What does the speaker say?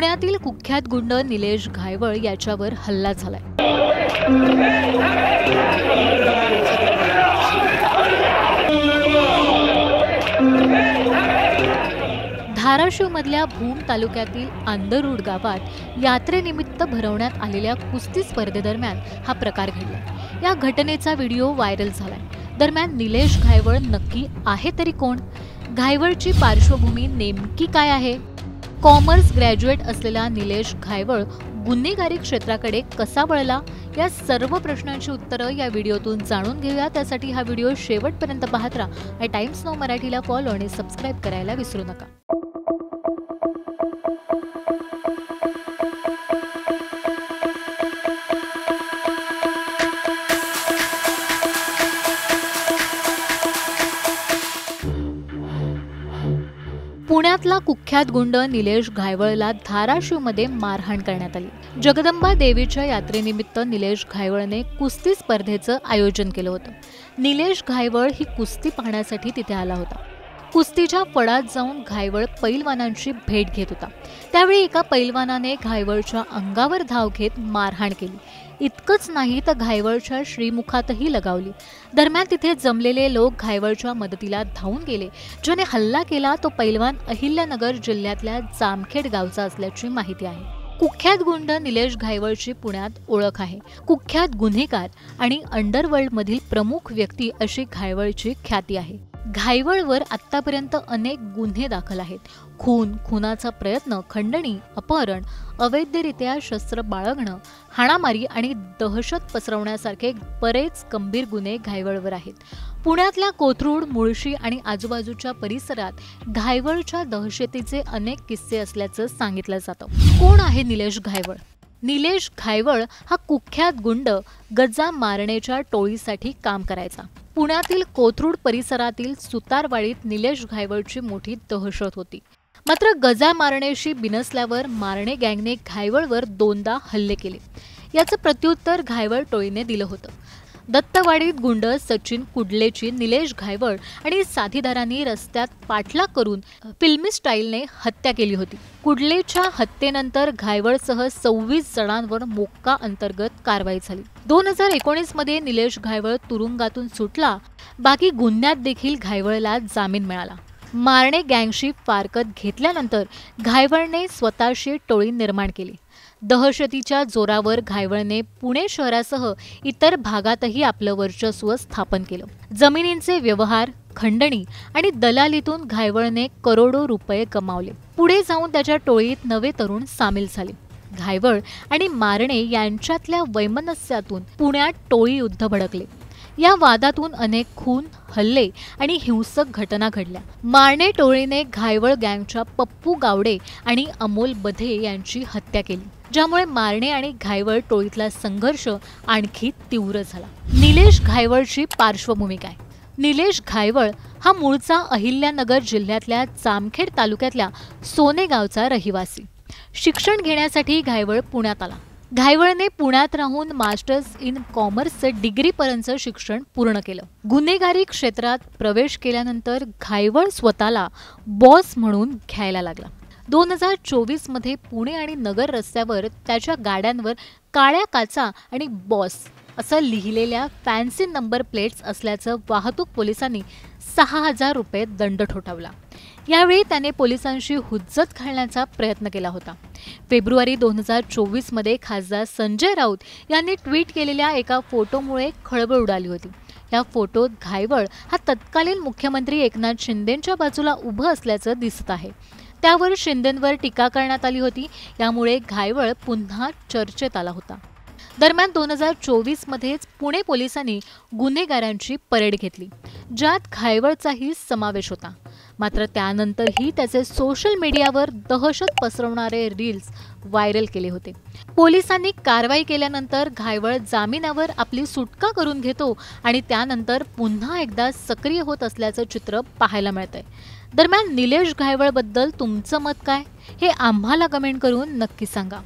पुण्यातील कुख्यात गुंड निलेश घायवळ याच्यावर हल्ला झालाय। धाराशिवमधल्या भूम तालुक्यातील आंदरूड गावात यात्रेनिमित्त भरवण्यात आलेल्या कुस्ती स्पर्धेदरम्यान हा प्रकार घडला। या घटनेचा व्हिडिओ व्हायरल झालाय। दरम्यान निलेश घायवळ नक्की आहे तरी कोण? घायवळची पार्श्वभूमी नेमकी काय आहे? कॉमर्स ग्रॅज्युएट असलेला निलेश घायवळ गुन्हेगारी क्षेत्राकडे कसा वळला? या सर्व प्रश्नांची उत्तरं या व्हिडिओतून जाणून घेऊया। त्यासाठी हा व्हिडिओ शेवटपर्यंत पाहत राहा आणि टाइम्स नाऊ मराठीला फॉलो आणि सबस्क्राईब करायला विसरू नका। पुण्यातला कुख्यात गुंड निलेश घायवळला धाराशिवमध्ये मारहाण करण्यात आली। जगदंबा देवीच्या यात्रेनिमित्त निलेश घायवळने कुस्ती स्पर्धेचं आयोजन केलं होतं। निलेश घायवळ ही कुस्ती पाहण्यासाठी तिथे आला होता। कुस्तीच्या फडात जाऊन घायवळ पैलवानांची भेट घेत होता। त्यावेळी एका पैलवानाने घायवळच्या अंगावर धाव घेत मारहाण केली। इतकंच नाही तर घायवळच्या श्रीमुखातही लगावली। दरम्यान तिथे जमलेले लोक घायवळच्या मदतीला धावून गेले। ज्याने हल्ला केला तो पैलवान अहिल्यानगर जिल्ह्यातल्या जामखेड गावचा असल्याची माहिती आहे। कुख्यात गुंड निलेश घायवळची पुण्यात ओळख आहे। कुख्यात गुन्हेगार आणि अंडरवर्ल्डमधील प्रमुख व्यक्ती अशी घायवळची ख्याती आहे। घायवळवर आतापर्यंत अनेक गुन्हे दाखल आहेत। खून, खुनाचा प्रयत्न, खंडणी, अपहरण, अवैधरित्या शस्त्र बाळगणं, हाणामारी आणि दहशत पसरवण्यासारखे बरेच गंभीर गुन्हे घायवळवर आहेत। पुण्यातल्या कोथरूड, मुळशी आणि आजूबाजूच्या परिसरात घायवळच्या दहशतीचे अनेक किस्से असल्याचं सांगितलं जातं। कोण आहे निलेश घायवळ? निलेश घायवळ हा कुख्यात गुंड गजा मारण्याच्या टोळीसाठी काम करायचा। पुण्यातील कोथरूड परिसरातील सुतारवाडीत निलेश घायवळची मोठी दहशत होती। मात्र गजा मारण्याशी बिनसल्यावर मारणे गँगने घायवळवर 2दा हल्ले केले। याचं प्रत्युत्तर घायवळ टोळीने दिलं होतं। दत्तवाडीत गुंड सचिन कुडलेची निलेश घायवळ आणि साथीदारांनी रस्त्यात पाठलाग करून फिल्मी स्टाईलने हत्या केली होती। कुडलेच्या हत्येनंतर घायवळसह 26 जणांवर मोक्का अंतर्गत कारवाई झाली। 2019 मध्ये निलेश घायवळ तुरुंगातून सुटला। बाकी गुन्ह्यात देखील घायवळला जामीन मिळाला। मारणे गँगशी फारकत घेतल्यानंतर घायवळने स्वतःशी टोळी निर्माण केली। दहशतीच्या जोरावर घायवळने पुणे शहरासह इतर भागातही आपलं वर्चस्व स्थापन केलं। जमिनींचे व्यवहार, खंडणी आणि दलालीतून घायवळने करोडो रुपये कमावले। पुढे जाऊन त्याच्या टोळीत नवे तरुण सामील झाले। घायवळ आणि मारणे यांच्यातल्या वैमनस्यातून पुण्यात टोळी युद्ध भडकले। या वादातून अनेक खून, हल्ले आणि हिंसक घटना घडल्या। मारणे टोळीने घायवळ गँगच्या पप्पू गावडे आणि अमोल बधे यांची हत्या केली, ज्यामुळे मारणे आणि घायवळ टोळीतला संघर्ष आणखी तीव्र झाला। निलेश घायवळची पार्श्वभूमी काय? निलेश घायवळ हा मूळचा अहिल्यानगर जिल्ह्यातल्या जामखेड तालुक्यातल्या सोने गावचा रहिवासी। शिक्षण घेण्यासाठी घायवळ पुण्यात आला। घायवळने पुण्यात राहून मास्टर्स इन कॉमर्सचं डिग्रीपर्यंतचं शिक्षण पूर्ण केलं। गुन्हेगारी क्षेत्रात प्रवेश केल्यानंतर घायवळ स्वतःला बॉस म्हणून घ्यायला लागला। 2024 मध्ये पुणे आणि नगर रस्त्यावर त्याच्या गाड्यांवर काळ्या काचा आणि बॉस असं लिहिलेल्या फॅन्सी नंबर प्लेट्स असल्याचं वाहतूक पोलिसांनी 6,000 रुपये दंड ठोठावला। यावेळी त्याने पोलिसांशी हुज्जत घालण्याचा प्रयत्न केला होता। फेब्रुवारी 2024 मध्ये खासदार संजय राऊत यांनी ट्विट केलेल्या एका फोटोमुळे खळबळ उडाली होती। या फोटोत घायवळ हा तत्कालीन मुख्यमंत्री एकनाथ शिंदेंच्या बाजूला उभं असल्याचं दिसत आहे। त्यावर शिंदेंवर टीका करण्यात आली होती। यामुळे घायवळ पुन्हा चर्चेत आला होता। दरम्यान 2024 मध्येच पुणे पोलिसांनी गुन्हेगारांची परेड घेतली, ज्यात घायवळचाही समावेश होता। मात्र त्यानंतरही त्याचे सोशल मीडियावर दहशत पसरवणारे रील्स व्हायरल केले होते। पोलिसांनी कारवाई केल्यानंतर घायवळ जामिनावर आपली सुटका करून घेतो आणि त्यानंतर पुन्हा एकदा सक्रिय होत असल्याचं चित्र पाहायला मिळतंय। दरम्यान निलेश घायवळबद्दल तुमचं मत काय हे आम्हाला कमेंट करून नक्की सांगा।